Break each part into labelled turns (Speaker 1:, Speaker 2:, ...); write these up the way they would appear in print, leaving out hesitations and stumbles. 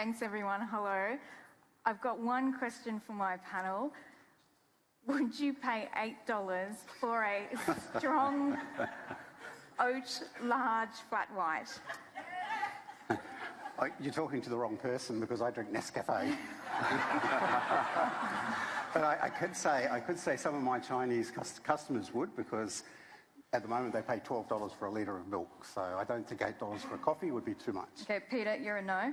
Speaker 1: Thanks, everyone. Hello. I've got one question for my panel. Would you pay $8 for a strong oat large flat white?
Speaker 2: You're talking to the wrong person because I drink Nescafe. But I could say some of my Chinese customers would, because at the moment they pay $12 for a litre of milk. So I don't think $8 for a coffee would be too much.
Speaker 1: Okay, Peter, you're a no.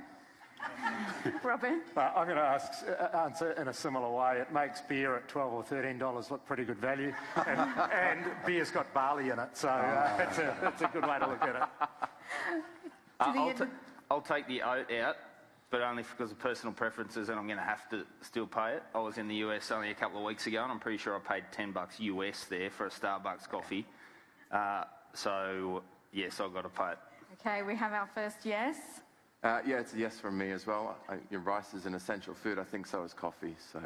Speaker 1: Robert?
Speaker 3: I'm going to answer in a similar way. It makes beer at $12 or $13 look pretty good value, and beer's got barley in it, so it's a good way to look at
Speaker 4: it. I'll take the oat out, but only because of personal preferences, and I'm going to have to still pay it. I was in the US only a couple of weeks ago, and I'm pretty sure I paid $10 US there for a Starbucks coffee. So, yes, I've got to pay it.
Speaker 1: Okay, we have our first yes.
Speaker 5: Yeah, it's a yes from me as well. Rice is an essential food. I think so is coffee. So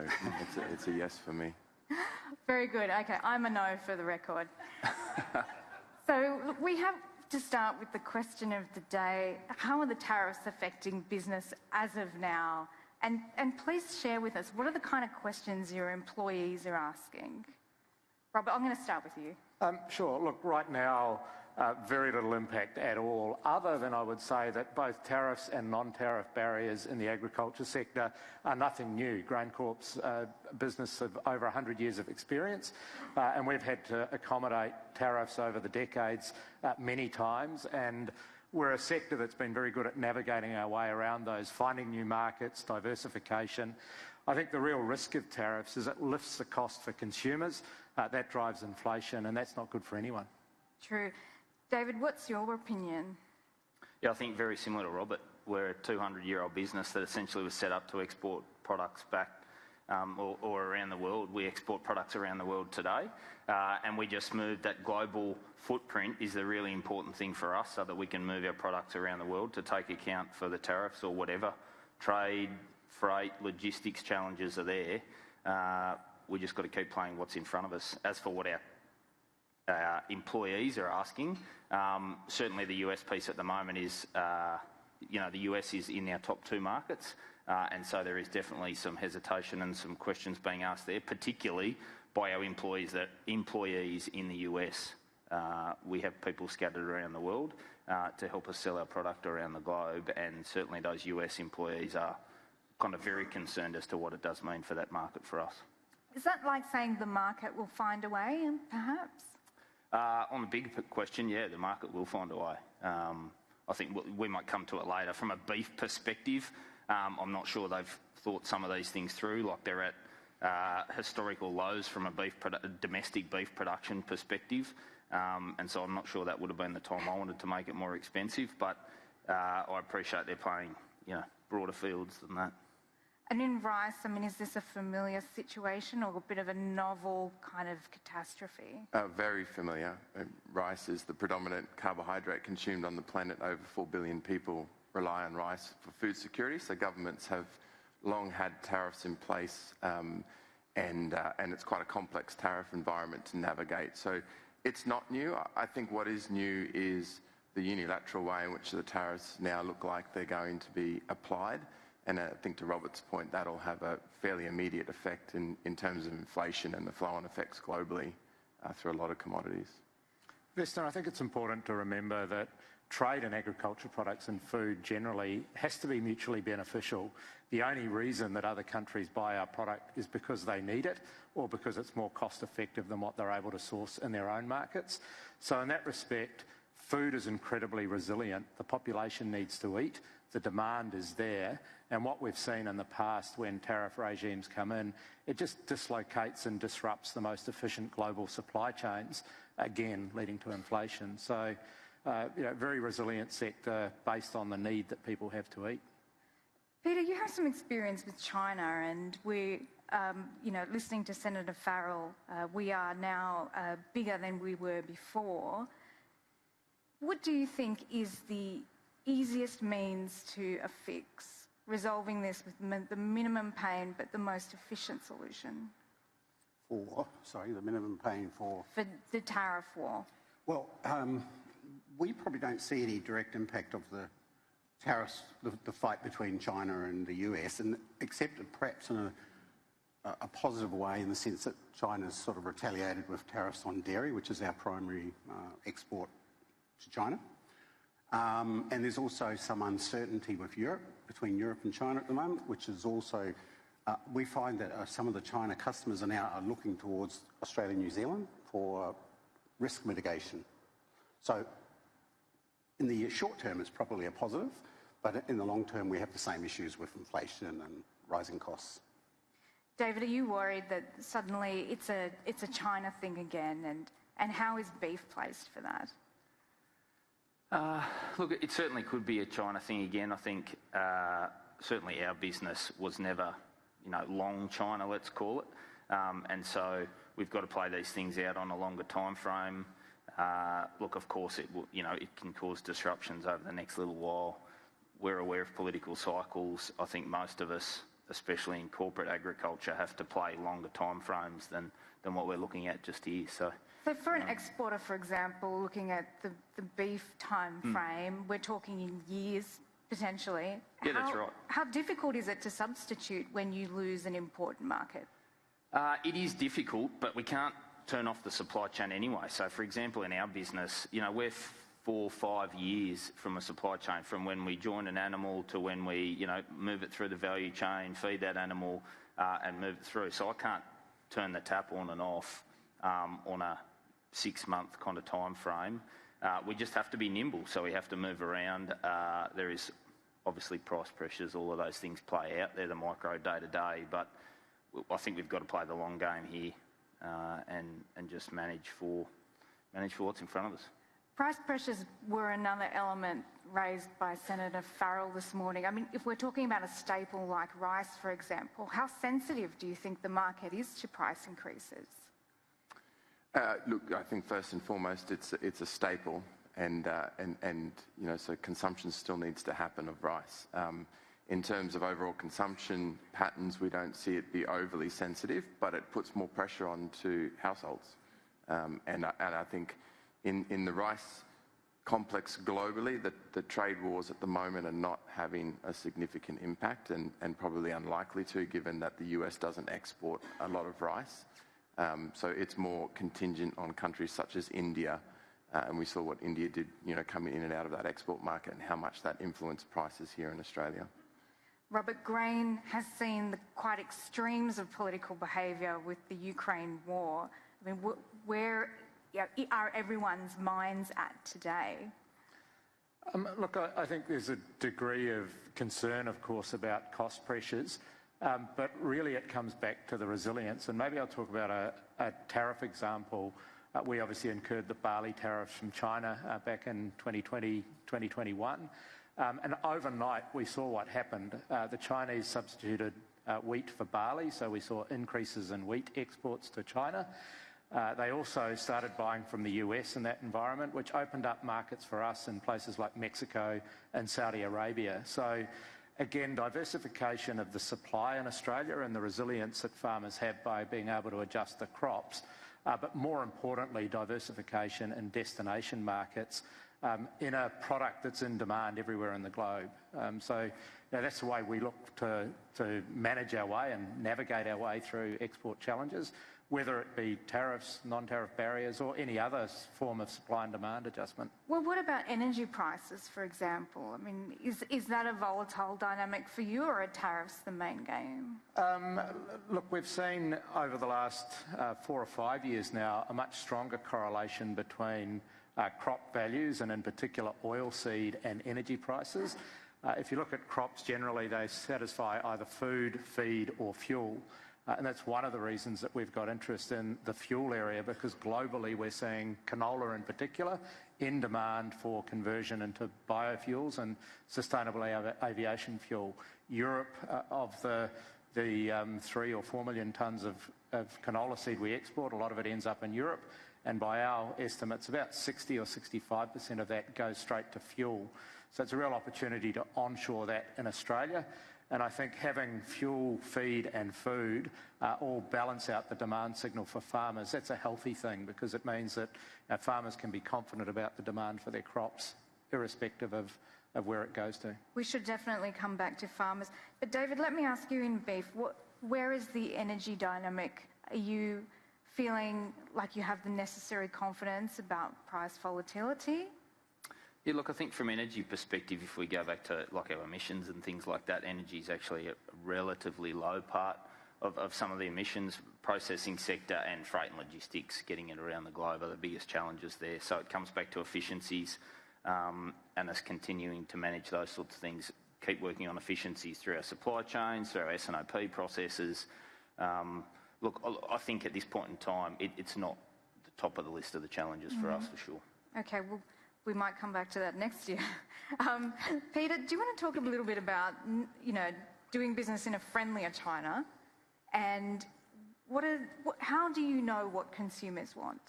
Speaker 5: it's a yes for me.
Speaker 1: Very good. Okay, I'm a no for the record. So we have to start with the question of the day. How are the tariffs affecting business as of now? And please share with us, what are the kind of questions your employees are asking? Robert, I'm going to start with you.
Speaker 3: Sure. Look, right now, very little impact at all, other than I would say that both tariffs and non-tariff barriers in the agriculture sector are nothing new. Graincorp's business of over 100 years of experience, and we've had to accommodate tariffs over the decades many times, and we're a sector that's been very good at navigating our way around those, finding new markets, diversification. I think the real risk of tariffs is it lifts the cost for consumers. That drives inflation, and that's not good for anyone.
Speaker 1: True. David, what's your opinion?
Speaker 4: Yeah, I think very similar to Robert. We're a 200-year-old business that essentially was set up to export products back or around the world. We export products around the world today, and we just moved that global footprint is the really important thing for us, so that we can move our products around the world to take account for the tariffs or whatever trade, freight, logistics challenges are there. We just got to keep playing what's in front of us. As for what our employees are asking, certainly the US piece at the moment is, the US is in our top 2 markets, and so there is definitely some hesitation and some questions being asked there, particularly by our employees in the US. We have people scattered around the world to help us sell our product around the globe, and certainly those US employees are kind of very concerned as to what it does mean for that market for us.
Speaker 1: Is that like saying the market will find a way, perhaps?
Speaker 4: On the big question, yeah, the market will find a way. I think we might come to it later. From a beef perspective, I'm not sure they've thought some of these things through, like they're at historical lows from a domestic beef production perspective, and so I'm not sure that would have been the time I wanted to make it more expensive, but I appreciate they're playing broader fields than that.
Speaker 1: And in rice, is this a familiar situation or a bit of a novel kind of catastrophe?
Speaker 5: Very familiar. Rice is the predominant carbohydrate consumed on the planet. Over 4 billion people rely on rice for food security, so governments have long had tariffs in place, and it's quite a complex tariff environment to navigate. So it's not new. I think what is new is the unilateral way in which the tariffs now look like they're going to be applied. And I think to Robert's point, that'll have a fairly immediate effect in terms of inflation and the flow-on effects globally through a lot of commodities.
Speaker 3: Vesna, I think it's important to remember that trade in agriculture products and food generally has to be mutually beneficial. The only reason that other countries buy our product is because they need it or because it's more cost effective than what they're able to source in their own markets. So in that respect, food is incredibly resilient. The population needs to eat. The demand is there, and what we've seen in the past when tariff regimes come in, it just dislocates and disrupts the most efficient global supply chains, again leading to inflation. So, very resilient sector based on the need that people have to eat.
Speaker 1: Peter, you have some experience with China, and we, listening to Senator Farrell, we are now bigger than we were before. What do you think is the easiest means to affix resolving this with the minimum pain but the most efficient solution?
Speaker 2: The minimum pain for?
Speaker 1: For the tariff war.
Speaker 2: Well, we probably don't see any direct impact of the tariffs, the fight between China and the US, and accepted perhaps in a positive way in the sense that China's sort of retaliated with tariffs on dairy, which is our primary export to China. And there's also some uncertainty with Europe, between Europe and China at the moment, which is also, we find that some of the China customers are now looking towards Australia and New Zealand for risk mitigation. So in the short term, it's probably a positive, but in the long term, we have the same issues with inflation and rising costs.
Speaker 1: David, are you worried that suddenly it's a China thing again, and how is beef placed for that?
Speaker 4: Look, it certainly could be a China thing again. I think certainly our business was never, long China, let's call it, and so we've got to play these things out on a longer time frame. Look, of course, it can cause disruptions over the next little while. We're aware of political cycles. I think most of us, especially in corporate agriculture, have to play longer time frames than what we're looking at just here. So
Speaker 1: for an exporter, for example, looking at the beef time frame, we're talking in years potentially.
Speaker 4: Yeah, that's right.
Speaker 1: How difficult is it to substitute when you lose an important market?
Speaker 4: It is difficult, but we can't turn off the supply chain anyway. So, for example, in our business, we're 4 or 5 years from a supply chain, from when we join an animal to when we, move it through the value chain, feed that animal, and move it through. So I can't turn the tap on and off on a 6-month kind of time frame. We just have to be nimble, so we have to move around. There is obviously price pressures, all of those things play out. They're the micro day-to-day, but I think we've got to play the long game here and just manage for what's in front of us.
Speaker 1: Price pressures were another element raised by Senator Farrell this morning. I mean, if we're talking about a staple like rice, for example, how sensitive do you think the market is to price increases?
Speaker 5: Look, I think first and foremost, it's a staple, and so consumption still needs to happen of rice. In terms of overall consumption patterns, we don't see it be overly sensitive, but it puts more pressure onto households. And I think in the rice complex globally, the trade wars at the moment are not having a significant impact, and probably unlikely to, given that the US doesn't export a lot of rice. So it's more contingent on countries such as India, and we saw what India did, coming in and out of that export market, and how much that influenced prices here in Australia.
Speaker 1: Robert, grain has seen the quite extremes of political behaviour with the Ukraine war. I mean, where are everyone's minds at today?
Speaker 3: Look, I think there's a degree of concern, of course, about cost pressures, but really it comes back to the resilience. And maybe I'll talk about a tariff example. We obviously incurred the barley tariffs from China back in 2020, 2021. And overnight we saw what happened. The Chinese substituted wheat for barley, so we saw increases in wheat exports to China. They also started buying from the US in that environment, which opened up markets for us in places like Mexico and Saudi Arabia. So again, diversification of the supply in Australia and the resilience that farmers have by being able to adjust the crops, but more importantly, diversification in destination markets in a product that's in demand everywhere in the globe. So that's the way we look to manage our way and navigate our way through export challenges, whether it be tariffs, non-tariff barriers, or any other form of supply and demand adjustment.
Speaker 1: Well, what about energy prices, for example? I mean, is that a volatile dynamic for you, or are tariffs the main game?
Speaker 3: Look, we've seen over the last 4 or 5 years now a much stronger correlation between crop values, and in particular oilseed and energy prices. If you look at crops generally, they satisfy either food, feed or fuel. And that's one of the reasons that we've got interest in the fuel area, because globally we're seeing canola in particular in demand for conversion into biofuels and sustainable aviation fuel. Europe, of the 3 or 4 million tonnes of canola seed we export, a lot of it ends up in Europe. And by our estimates, about 60 or 65% of that goes straight to fuel. So it's a real opportunity to onshore that in Australia. And I think having fuel, feed and food all balance out the demand signal for farmers, that's a healthy thing, because it means that our farmers can be confident about the demand for their crops, irrespective of where it goes to.
Speaker 1: We should definitely come back to farmers. But David, let me ask you in beef, where is the energy dynamic? Are you feeling like you have the necessary confidence about price volatility?
Speaker 4: Yeah, look, I think from energy perspective, if we go back to like our emissions and things like that, energy is actually a relatively low part of some of the emissions. Processing sector and freight and logistics, getting it around the globe, are the biggest challenges there. So it comes back to efficiencies and us continuing to manage those sorts of things, keep working on efficiencies through our supply chains, through our S&OP processes. Look, I think at this point in time, it's not the top of the list of the challenges for us, for sure.
Speaker 1: Okay, well, we might come back to that next year. Peter, do you want to talk a little bit about, doing business in a friendlier China, and how do you know what consumers want?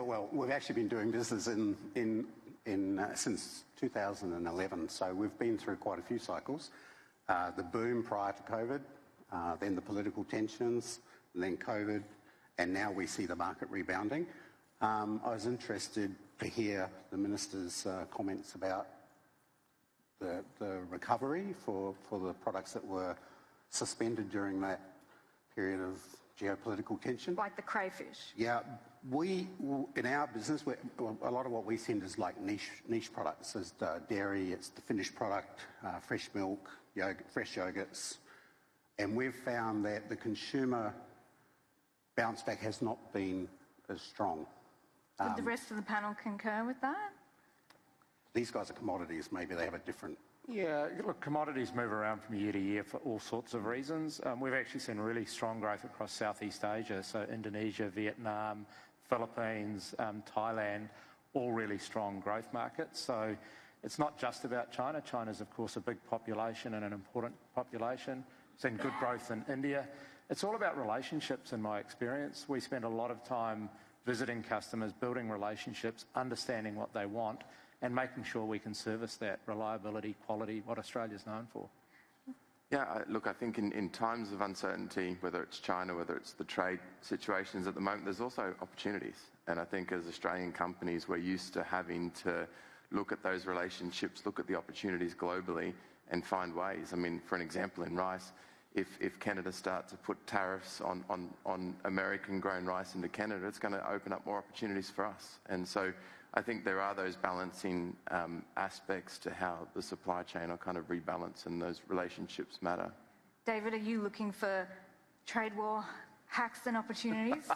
Speaker 2: Well, we've actually been doing business since 2011, so we've been through quite a few cycles. The boom prior to COVID, then the political tensions, then COVID, and now we see the market rebounding. I was interested to hear the Minister's comments about the recovery for the products that were suspended during that period of geopolitical tension.
Speaker 1: Like the crayfish?
Speaker 2: Yeah, in our business, a lot of what we send is like niche products. There's dairy, it's the finished product, fresh milk, yogurt, fresh yogurts. And we've found that the consumer bounce back has not been as strong.
Speaker 1: Would the rest of the panel concur with that?
Speaker 2: These guys are commodities, maybe they have a different...
Speaker 3: Yeah, look, commodities move around from year to year for all sorts of reasons. We've actually seen really strong growth across Southeast Asia, so Indonesia, Vietnam, Philippines, Thailand, all really strong growth markets. So it's not just about China. China's, of course, a big population and an important population. Seen good growth in India. It's all about relationships, in my experience. We spend a lot of time visiting customers, building relationships, understanding what they want, and making sure we can service that reliability, quality, what Australia's known for.
Speaker 5: Yeah, look, I think in times of uncertainty, whether it's China, whether it's the trade situations at the moment, there's also opportunities. And I think as Australian companies, we're used to having to look at those relationships, look at the opportunities globally and find ways. I mean, for an example, in rice, if Canada starts to put tariffs on American-grown rice into Canada, it's going to open up more opportunities for us. And so I think there are those balancing aspects to how the supply chain will kind of rebalance, and those relationships matter.
Speaker 1: David, are you looking for trade war hacks and opportunities?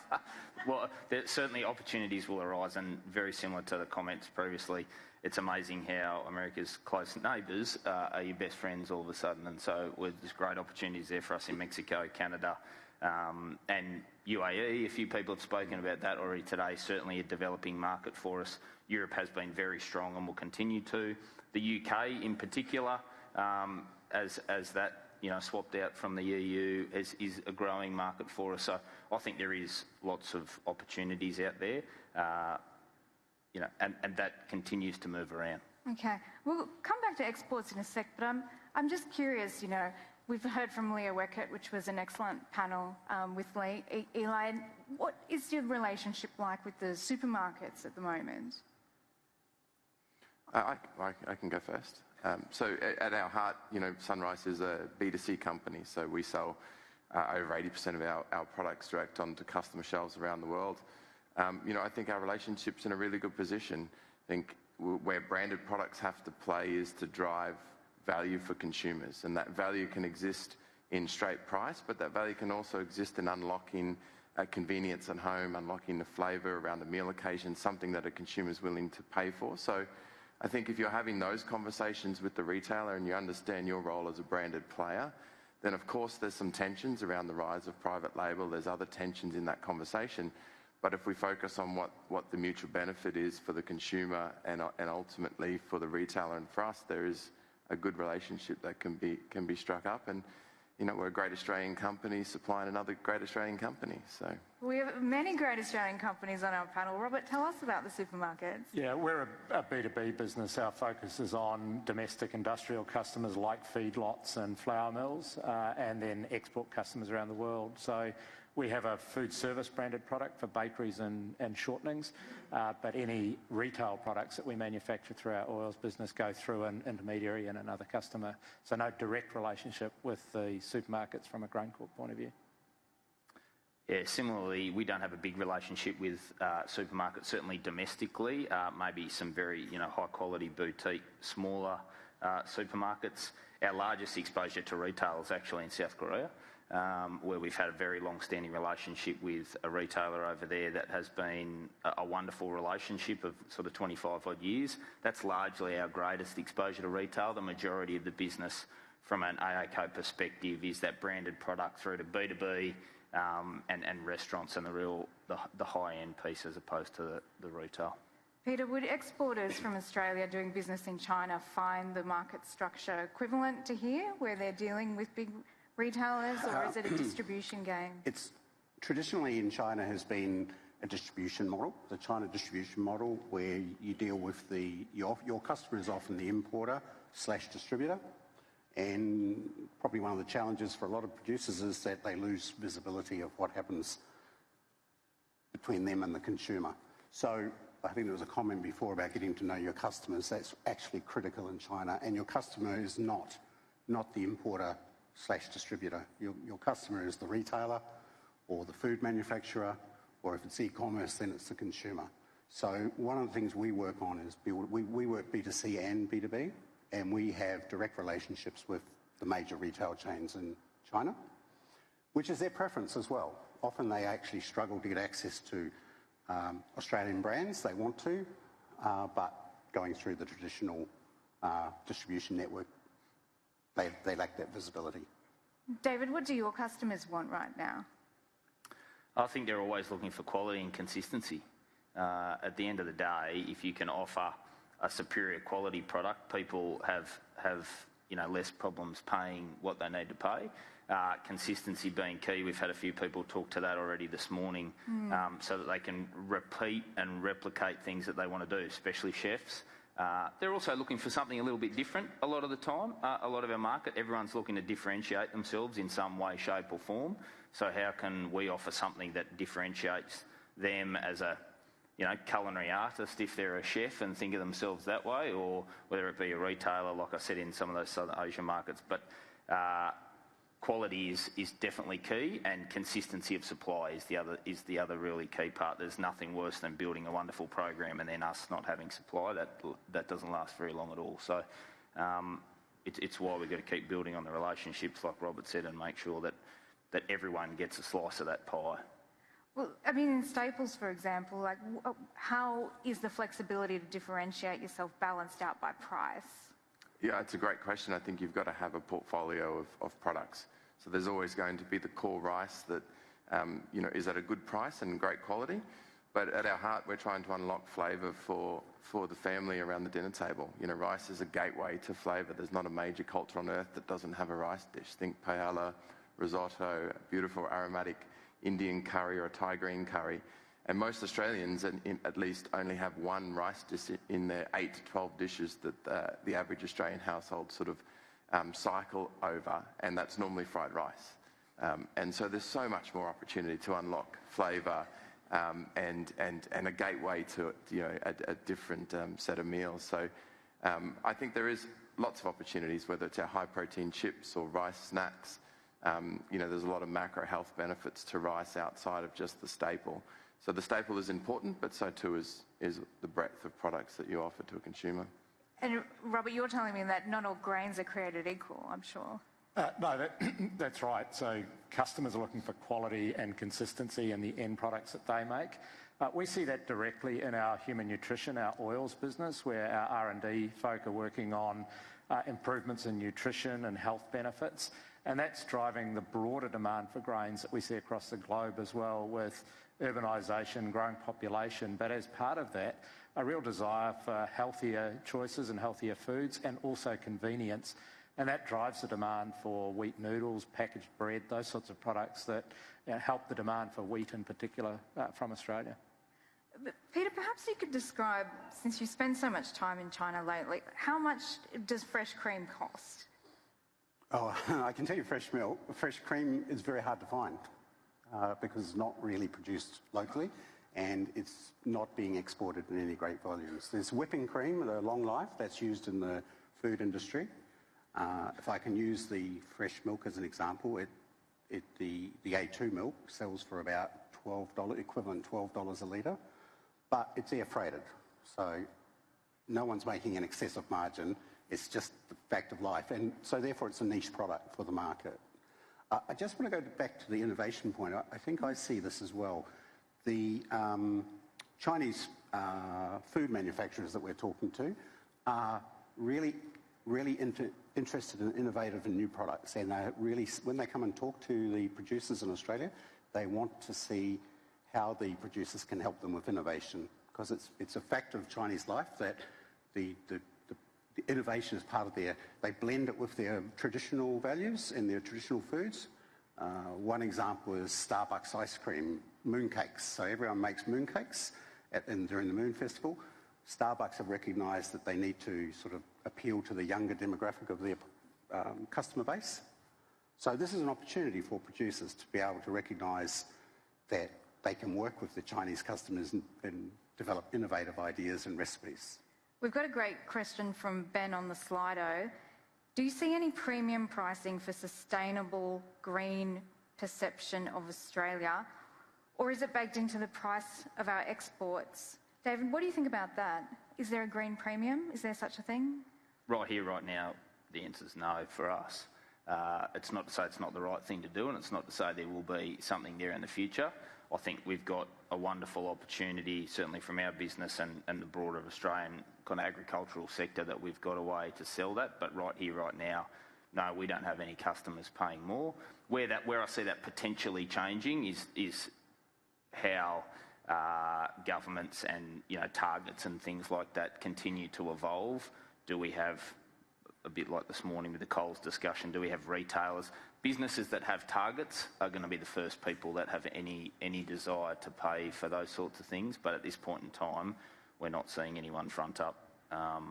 Speaker 4: Well, certainly opportunities will arise, and very similar to the comments previously, it's amazing how America's close neighbours are your best friends all of a sudden, and so there's great opportunities there for us in Mexico, Canada, and UAE. A few people have spoken about that already today. Certainly a developing market for us. Europe has been very strong and will continue to. The UK in particular, as that swapped out from the EU, is a growing market for us. So I think there is lots of opportunities out there, and that continues to move around.
Speaker 1: Okay, we'll come back to exports in a sec, but I'm just curious. We've heard from Leah Weckert, which was an excellent panel with Eli. What is your relationship like with the supermarkets at the moment?
Speaker 5: I can go first. So at our heart, SunRice is a B2C company, so we sell over 80% of our products direct onto customer shelves around the world. I think our relationship's in a really good position. I think where branded products have to play is to drive value for consumers, and that value can exist in straight price, but that value can also exist in unlocking convenience at home, unlocking the flavour around a meal occasion, something that a consumer's willing to pay for. So I think if you're having those conversations with the retailer and you understand your role as a branded player, then of course there's some tensions around the rise of private label. There's other tensions in that conversation. But if we focus on what the mutual benefit is for the consumer and ultimately for the retailer and for us, there is a good relationship that can be struck up. And we're a great Australian company supplying another great Australian company. So
Speaker 1: we have many great Australian companies on our panel. Robert, tell us about the supermarkets.
Speaker 3: Yeah, we're a B2B business. Our focus is on domestic industrial customers like feedlots and flour mills, and then export customers around the world. So We have a food service branded product for bakeries and shortenings, but any retail products that we manufacture through our oils business go through an intermediary and another customer. So no direct relationship with the supermarkets from a Graincorp point of view.
Speaker 4: Yeah, similarly, we don't have a big relationship with supermarkets, certainly domestically, maybe some very high quality boutique, smaller supermarkets. Our largest exposure to retail is actually in South Korea, where we've had a very long-standing relationship with a retailer over there that has been a wonderful relationship of sort of 25 odd years. That's largely our greatest exposure to retail. The majority of the business from an AACo perspective is that branded product through to B2B and restaurants and the high-end piece as opposed to the retail.
Speaker 1: Peter, would exporters from Australia doing business in China find the market structure equivalent to here, where they're dealing with big retailers, or is it a distribution game?
Speaker 2: It's traditionally in China has been a distribution model, the China distribution model, where you deal with your customer is often the importer/distributor. And probably one of the challenges for a lot of producers is that they lose visibility of what happens between them and the consumer. So I think there was a comment before about getting to know your customers. That's actually critical in China. And your customer is not the importer/distributor. Your customer is the retailer or the food manufacturer, or if it's e-commerce, then it's the consumer. So one of the things we work on is we work B2C and B2B. And we have direct relationships with the major retail chains in China, which is their preference as well. Often they actually struggle to get access to Australian brands. They want to, but going through the traditional distribution network, they lack that visibility.
Speaker 1: David, what do your customers want right now?
Speaker 4: I think they're always looking for quality and consistency. At the end of the day, if you can offer a superior quality product, people have less problems paying what they need to pay. Consistency being key. We've had a few people talk to that already this morning, so that they can repeat and replicate things that they want to do, especially chefs. They're also looking for something a little bit different a lot of the time. A lot of our market, everyone's looking to differentiate themselves in some way, shape or form. So how can we offer something that differentiates them as a culinary artist if they're a chef and think of themselves that way, or whether it be a retailer, like I said, in some of those Southern Asian markets. But quality is definitely key, and consistency of supply is the other really key part. There's nothing worse than building a wonderful program and then us not having supply. That doesn't last very long at all. So it's why we've got to keep building on the relationships, like Robert said, and make sure that everyone gets a slice of that pie.
Speaker 1: Well, I mean, in staples, for example, like how is the flexibility to differentiate yourself balanced out by price?
Speaker 5: Yeah, it's a great question. I think you've got to have a portfolio of products. So there's always going to be the core rice that is at a good price and great quality. But at our heart, we're trying to unlock flavour for the family around the dinner table. Rice is a gateway to flavour. There's not a major culture on earth that doesn't have a rice dish. Think paella, risotto, beautiful aromatic Indian curry or a Thai green curry. And most Australians at least only have one rice dish in their 8 to 12 dishes that the average Australian household sort of cycle over, and that's normally fried rice. And so there's so much more opportunity to unlock flavour and a gateway to a different set of meals. So I think there is lots of opportunities, whether it's our high protein chips or rice snacks. There's a lot of macro health benefits to rice outside of just the staple. So the staple is important, but so too is the breadth of products that you offer to a consumer.
Speaker 1: And Robert, you're telling me that not all grains are created equal, I'm sure.
Speaker 3: No, that's right. So customers are looking for quality and consistency in the end products that they make. We see that directly in our human nutrition, our oils business, where our R&D folk are working on improvements in nutrition and health benefits. And that's driving the broader demand for grains that we see across the globe as well, with urbanisation, growing population. But as part of that, a real desire for healthier choices and healthier foods, and also convenience. And that drives the demand for wheat noodles, packaged bread, those sorts of products that help the demand for wheat in particular from Australia.
Speaker 1: But Peter, perhaps you could describe, since you spend so much time in China lately, how much does fresh cream cost?
Speaker 2: Oh, I can tell you fresh cream is very hard to find. because it's not really produced locally and it's not being exported in any great volumes. There's whipping cream, the long life, that's used in the food industry. If I can use the fresh milk as an example, the A2 milk sells for about $12, equivalent $12 a litre, but it's air freighted. So no one's making an excessive margin. It's just the fact of life. And so therefore it's a niche product for the market. I just want to go back to the innovation point. I think I see this as well. The Chinese food manufacturers that we're talking to are really interested in innovative and new products. And they really, when they come and talk to the producers in Australia, they want to see how the producers can help them with innovation. Because it's a fact of Chinese life that the innovation is part of they blend it with their traditional values and their traditional foods. One example is Starbucks ice cream, mooncakes. So everyone makes mooncakes during the Moon Festival. Starbucks have recognised that they need to sort of appeal to the younger demographic of their customer base. So this is an opportunity for producers to be able to recognise that they can work with the Chinese customers and develop innovative ideas and recipes.
Speaker 1: We've got a great question from Ben on the Slido. Do you see any premium pricing for sustainable green perception of Australia, or is it baked into the price of our exports? David, what do you think about that? Is there a green premium? Is there such a thing?
Speaker 4: Right here, right now, the answer's no for us. It's not to say it's not the right thing to do, and it's not to say there will be something there in the future. I think we've got a wonderful opportunity, certainly from our business and the broader Australian kind of agricultural sector, that we've got a way to sell that. But right here, right now, no, we don't have any customers paying more. Where I see that potentially changing is how governments and targets and things like that continue to evolve. Do we have, a bit like this morning with the Coles discussion, do we have retailers? Businesses that have targets are going to be the first people that have any desire to pay for those sorts of things. But at this point in time, we're not seeing anyone front up.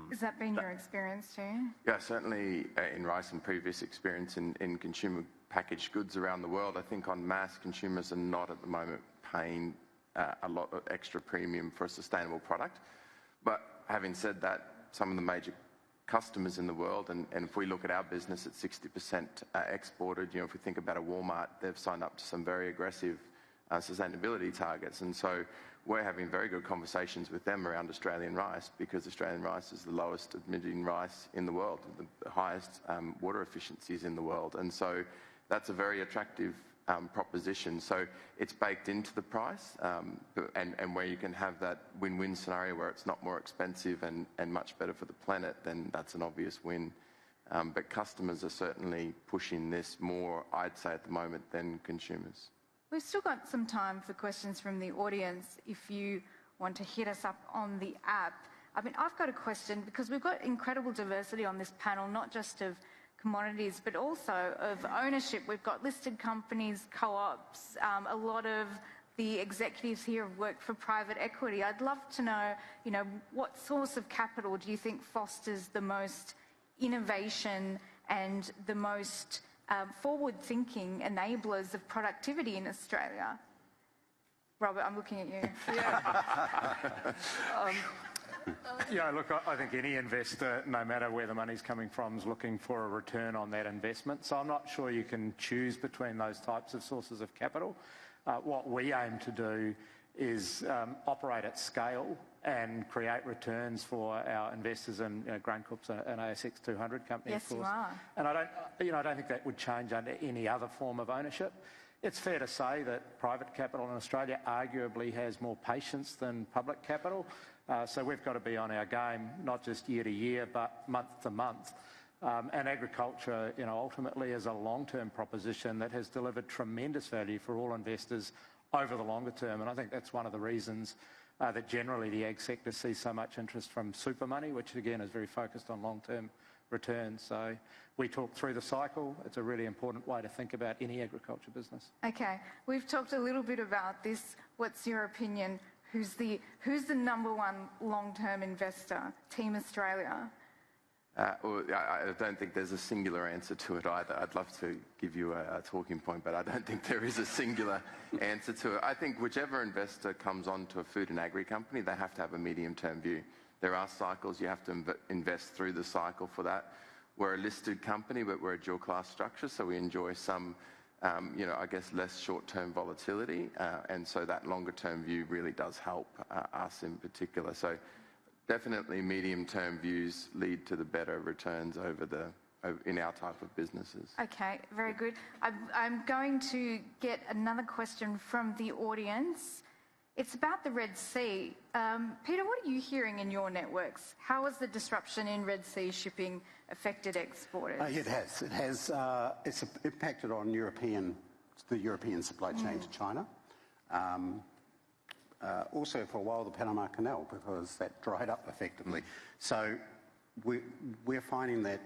Speaker 1: Has that been your experience too?
Speaker 5: Yeah, certainly in rice and previous experience in consumer packaged goods around the world. I think en masse consumers are not at the moment paying a lot of extra premium for a sustainable product. But having said that, some of the major customers in the world, and if we look at our business at 60% exported, if we think about a Walmart, they've signed up to some very aggressive sustainability targets. And so we're having very good conversations with them around Australian rice, because Australian rice is the lowest emitting rice in the world, the highest water efficiencies in the world. And so that's a very attractive proposition. So it's baked into the price, and where you can have that win-win scenario where it's not more expensive and much better for the planet, then that's an obvious win. But customers are certainly pushing this more, I'd say, at the moment, than consumers.
Speaker 1: We've still got some time for questions from the audience if you want to hit us up on the app. I mean, I've got a question, because we've got incredible diversity on this panel, not just of commodities, but also of ownership. We've got listed companies, co-ops, a lot of the executives here have worked for private equity. I'd love to know, what source of capital do you think fosters the most innovation and the most forward-thinking enablers of productivity in Australia? Robert, I'm looking at you.
Speaker 3: Yeah. Look, I think any investor, no matter where the money's coming from, is looking for a return on that investment. So I'm not sure you can choose between those types of sources of capital. What we aim to do is operate at scale and create returns for our investors, and Graincorp's an ASX 200 company,
Speaker 1: yes,
Speaker 3: of course.
Speaker 1: You are.
Speaker 3: And I don't think that would change under any other form of ownership. It's fair to say that private capital in Australia arguably has more patience than public capital. So we've got to be on our game, not just year to year, but month to month. And agriculture, ultimately is a long-term proposition that has delivered tremendous value for all investors over the longer term. And I think that's one of the reasons that generally the ag sector sees so much interest from super money, which again is very focused on long-term returns. So we talk through the cycle. It's a really important way to think about any agriculture business.
Speaker 1: Okay, we've talked a little bit about this. What's your opinion? Who's the number one long-term investor? Team Australia?
Speaker 5: I don't think there's a singular answer to it either. I'd love to give you a talking point, but I don't think there is a singular answer to it. I think whichever investor comes onto a food and agri company, they have to have a medium-term view. There are cycles. You have to invest through the cycle for that. We're a listed company, but we're a dual-class structure, so we enjoy some, I guess, less short-term volatility, and so that longer-term view really does help us in particular. So definitely medium-term views lead to the better returns in our type of businesses.
Speaker 1: Okay, very good. I'm going to get another question from the audience. It's about the Red Sea. Peter, what are you hearing in your networks? How has the disruption in Red Sea shipping affected exporters?
Speaker 2: It has. It has. It's impacted on the European supply chain to China. Also, for a while, the Panama Canal, because that dried up effectively. So we're finding that,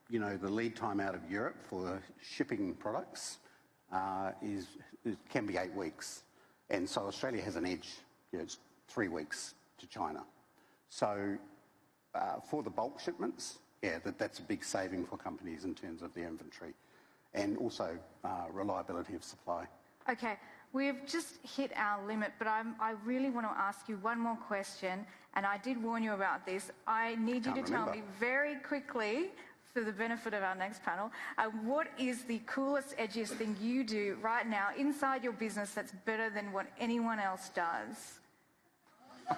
Speaker 2: the lead time out of Europe for shipping products can be 8 weeks. And so Australia has an edge. It's 3 weeks to China. So for the bulk shipments, that's a big saving for companies in terms of their inventory, and also reliability of supply.
Speaker 1: Okay, we've just hit our limit, but I really want to ask you one more question, and I did warn you about this. I need you to tell me very quickly, for the benefit of our next panel, what is the coolest, edgiest thing you do right now inside your business that's better than what anyone else does?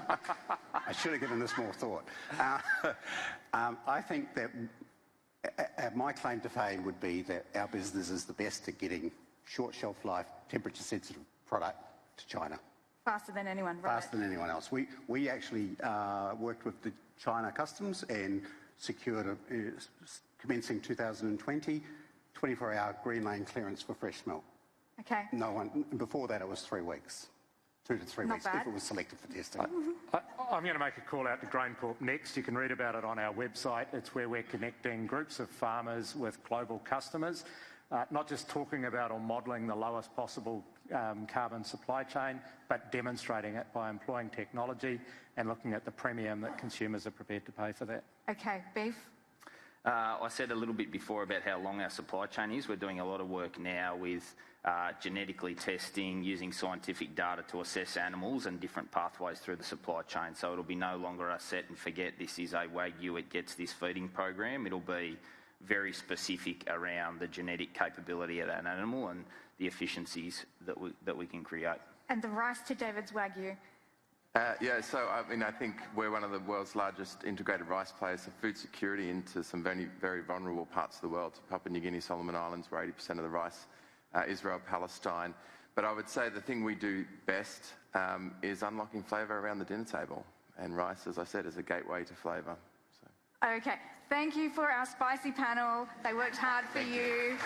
Speaker 2: I should have given this more thought. I think that my claim to fame would be that our business is the best at getting short shelf life, temperature sensitive product to China.
Speaker 1: Faster than anyone, right?
Speaker 2: Faster than anyone else. We actually worked with the China Customs and secured, commencing 2020, 24-hour green lane clearance for fresh milk.
Speaker 1: Okay.
Speaker 2: Before that it was 3 weeks. 2 to 3 weeks if it was selected for testing.
Speaker 3: I'm going to make a call out to Graincorp next. You can read about it on our website. It's where we're connecting groups of farmers with global customers, not just talking about or modelling the lowest possible carbon supply chain, but demonstrating it by employing technology and looking at the premium that consumers are prepared to pay for that.
Speaker 1: Okay, Beef?
Speaker 4: I said a little bit before about how long our supply chain is. We're doing a lot of work now with genetically testing, using scientific data to assess animals and different pathways through the supply chain. So it'll be no longer a set and forget, this is a Wagyu, it gets this feeding program. It'll be very specific around the genetic capability of that animal and the efficiencies that we can create.
Speaker 1: And the rice to David's Wagyu?
Speaker 5: So I think we're one of the world's largest integrated rice players for food security into some very, very vulnerable parts of the world. Papua New Guinea, Solomon Islands, where 80% of the rice, Israel, Palestine. But I would say the thing we do best is unlocking flavour around the dinner table. And rice, as I said, is a gateway to flavour. So.
Speaker 1: Okay, thank you for our spicy panel. They worked hard for you.